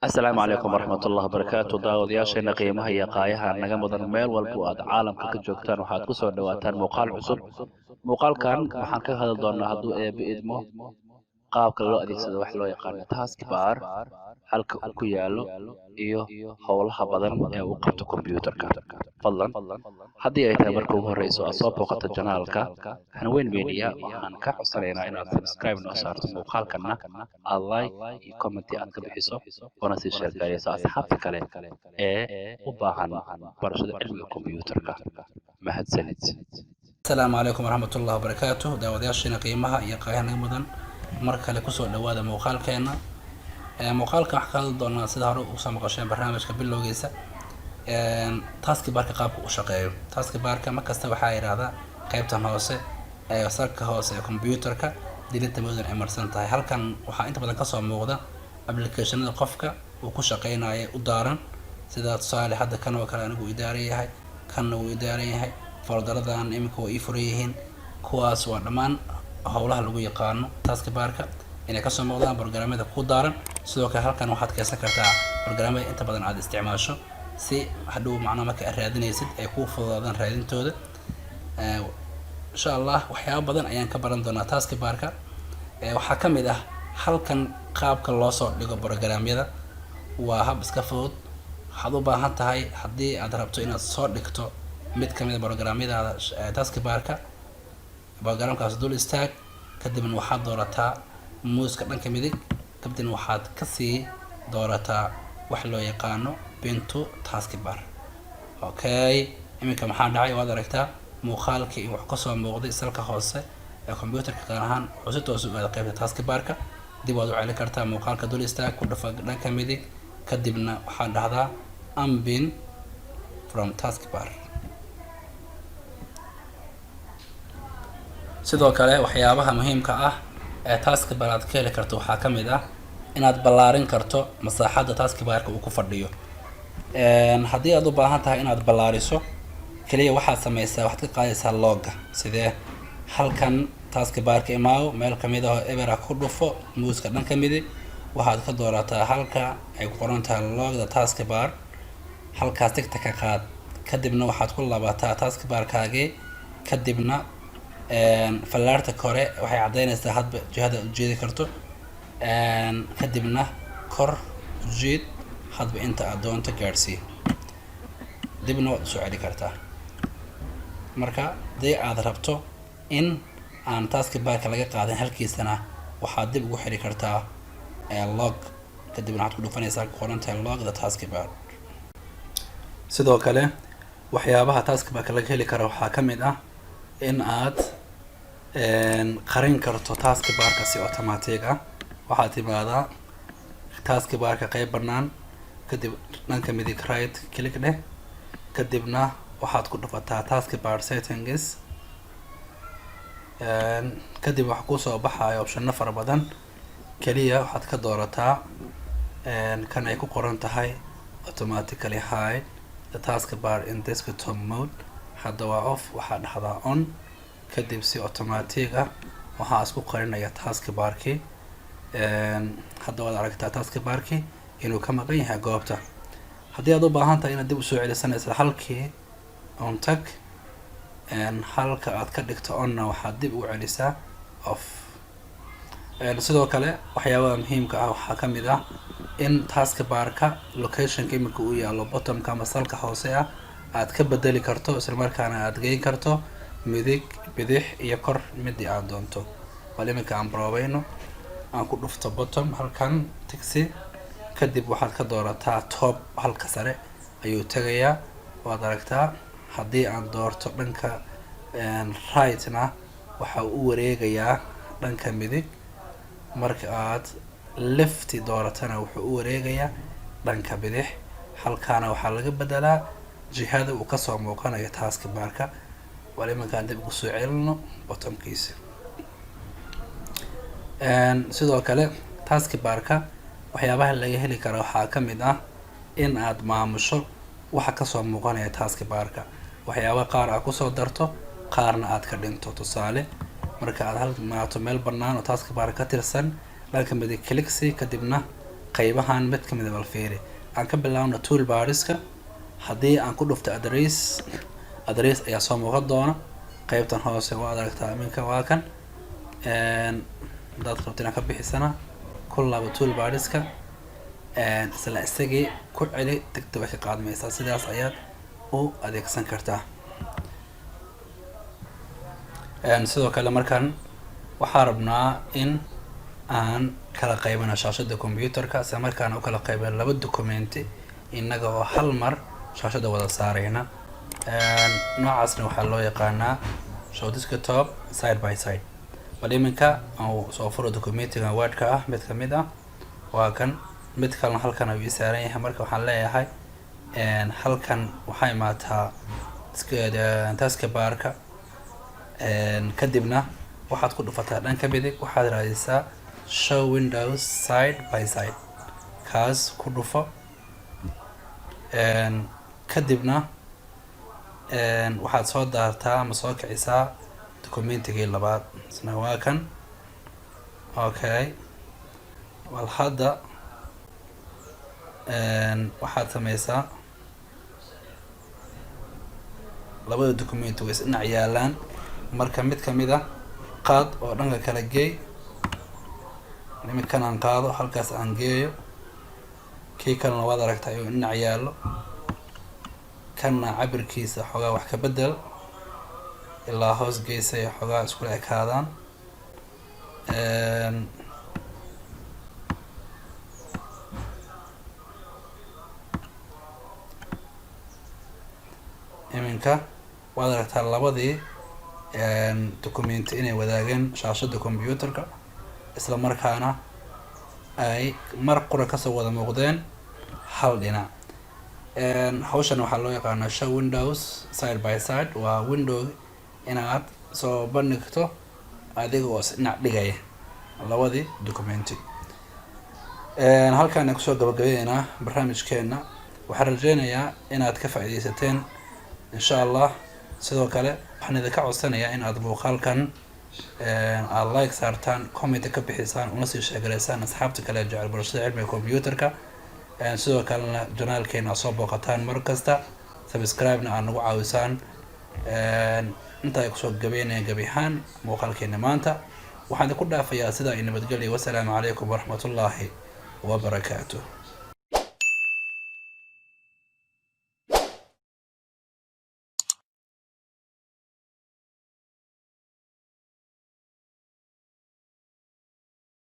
asalaamu calaykum waraxmatullahi wabarakaatu daawadayaasheena qiimaha iyo qaayaha naga mudan meel walba aad caalamka ka joogtaan waxaad ku soo dhawaataan muuqaal cusub muuqaalkan waxaan ka hadli doonaa hadduu eebbe idmo qaabka loo adeegsado wax loo yaqaano taskbar halka uu ku yaalo iyo howlaha badan ee uu qabto kombiyuutarka fadlan haddii ay tahay marka ugu horreyso aad soo booqato janaalka hanweyn media waxaan ka codsanaynaa inaad subscribe noo saarto muuqaalkana aad like iyo commenti aad ka bixiso oona sii sheergaarayso asxaabta kale ee u baahan barashada cilmiga kombiyuutarka mahadsanid السلام عليكم ورحمة الله وبركاته داودياشينا قيمها iyo qaayaha mudan mar kale ku soo dhawaada muuqaalkeena muuqaalka wax ka doona sida hore u soo maqasheen barnaamijka bilowgiisa taskbarka qaabka u shaqeeyo taskbarka markasta waxa yiraahdaa qaybtan hoose ee salka hoose ee kombiyuutarka dilinta mudan ay marsan tahay halkan waxa inta badan ka soo muuqda applicationada qofka uu ku shaqeynayo u daaran sida tusaale hadda kan oo kale anigu idaaran yahay kan uu idaaran yahay foldaradan imika way furayeen kuwaas waa dhamaan howlaha lagu yaqaano taskbarka inay ka soo muuqdaan barnaamijyada ku daaran sidoo kale halkan waxaad ka heli kartaa barnaamijyada inta badan aad isticmaasho si hadhow macna marka aad raadinaysid ay ku fududaadaan raadintooda insha Allah waxyaabo badan ayaan ka baran doonaa taskbarka waxa kamid ah halkan qaabka loo soo dhigo barnaamijyada waa hab iska fudud waxaad u baahan tahay haddii aad rabto inaad soo dhigto mid kamid ah barnaamijyada taskbarka barnaamijkaas dul istaag kadibna waxaad doorataa muuska dhanka midig kadibna waxaad ka sii doorataa wax loo yaqaano pinto taskbar okay iminka maxaa dhacay waad aragtaa muuqaalkii wax ka soo muuqday salka hoose ee kombiyuutarka gaar ahaan wuxuu si toos u aad qaybta taskbarka dib waad u celin kartaa muuqaalka dul istaag ku dhafa dhanka midig kadibna waxaad dhahdaa unpin from taskbar sidoo kale waxyaabaha muhiimka ah ee taskbar aad ka heli karto waxaa kamid ah inaad ballaarin karto masaaxadda taskbarka uu ku fadhiyo haddii aad u baahan tahay inaad ballaariso kaliya waxaad sameysaa waxaad ka qaadaysaa logga sidee halkan taskbarka imaaw meel kamid ah ebera ku dhufo muuska dhanka midig waxaad ka doorataa halka ay ku qoran tahay logda taskbar halkaas tigta ka qaad kadibna waxaad ku laabataa taskbarkaagii kadibna fallaarta kore waxay cadeynaysaa hadba jihada u jeedi karto kadibna kor u jeed hadba inta aad doonto gaarsii dibna waad soo celi kartaa marka hadii aad rabto in aan taskbarka laga qaadin halkiisana waxaad dib ugu xiri kartaa log kadibna waxaad ku dhufanaysaa qorantahay logda taskbar sidoo kale waxyaabaha taskbarka laga heli karo waxaa kamid ah in aad qarin karto taskbarka si automatic ah waxaad timaadaa taskbarka qayb banaan kadib dhanka midig right click dheh kadibna waxaad ku dhufataa taskbar settings kadib waxa ku soo baxaya option fara badan kaliya waxaad ka doorataa kan ay ku qoran tahay automatically hide the taskbar in desktop mode hadda waa off waxaa dhahdaa on kadib si automatic ah waxaa isku qarinaya taskbarkii hadda waad aragtaa taskbarkii inuu ka maqan yahay goobta haddii aad u baahan tahay inaad dib usoo celisanaysa halkii on tag halka aad ka dhigto onna waxaad dib u celisaa off sidoo kale waxyaabaha muhiimka ah waxaa kamid ah in taskbarka locationka imika uu yaalo bottomka ama salka hoose ah aad ka bedeli karto isla markaana aad geyn karto midig bidix iyo kor midii aad doonto bal iminka aan baroobayno aan ku dhufto bottom halkan tixi kadib waxaad ka doorataa top halka sare ayuu tagayaa waad aragtaa haddii aan doorto dhanka rightna waxa uu wareegayaa dhanka midig marka aad lefti dooratana wuxuu u wareegayaa dhanka bidix halkaana waxaa laga bedelaa jihada uu kasoo muuqanayo taskbarka wali iminkaan dib ugu soo celino bottomkiisa sidoo kale taskbarka waxyaabaha laga heli karo waxaa kamid ah in aad maamusho waxa kasoo muuqanaya taskbarka waxyaaba qaar aad kusoo darto qaarna aad ka dhinto tusaale marka aad hal maato meel banaan oo taskbarka ka tirsan dhanka midig click kadibna qaybahan mid ka mid ah bal fiiri aan ka bilaabno toolbarska haddii aan ku dhufto address ayaa soo muuqan doona qaybtan hoose waad aragtaa iminka waa kan hadaad rabto inaad ka bixisana ku laabo toolbarska isla isagii ku celi degdeg way ka qaadmaysaa sidaas ayaad u adeegsan kartaa sidoo kale markan waxaa rabnaa in aan kala qaybano shaashada computerka isla markaana u kala qaybano laba documenti inaga oo hal mar shaashada wada saarayna noocaasna waxaa loo yaqaanaa show desktop side by side bal iminka aan soo furo documentiga wordka ah mid ka mid ah waa kan mid kalena halkan ayuu saaran yahay marka waxaan leeyahay halkan waxay imaataa taskbarka kadibna waxaad ku dhufataa dhanka midig waxaad raadisaa show windows side by side kaas ku dhufo kadibna waxaad soo daartaa ama soo kicisaa documentigii labaad isna waa kan okay wal hadda waxaad sameysaa labada documenti way isdhinac yaalaan marka mid ka mid ah qaad oo dhanka kala geey iminkan aan qaado halkaas aan geeyo kii kalena waad aragtaa inuu dhinac yaallo kanna cabirkiisa xoogaa wax ka bedel ilaa hoos geysay xoogaa iskula ekaadaan iminka waad aragtaa labadii documenti inay wadaageen shaashada computerka isla markaana ay mar qura kasoo wada muuqdeen hal dhinac hawshan waxaa loo yaqaanaa show windows side by side waa window inaad soo bandhigto adiga oo isdhinac dhigaya labadii documenti halkaan kusoo gabagabeynaa barnaamijkeena waxaan rajeynayaa inaad ka faa'iidaysateen insha allah sidoo kale waxaan idinka codsanayaa in aad muuqaalkan aad like saartaan comment ka bixisaan una sii sheegaleysaan asxaabta kale jecel barashada cilmiga computerka sidoo kalena janaalkeena soo booqataan mar kasta subscribe-na aad nagu caawisaan inta ay kusoo gabeynayaan gabi ahaan muuqaalkeena maanta waxaan idinku dhaafayaa sidaa iyo nabadgelyo wasalaamu calaykum waraxmatullaahi wabarakaatuh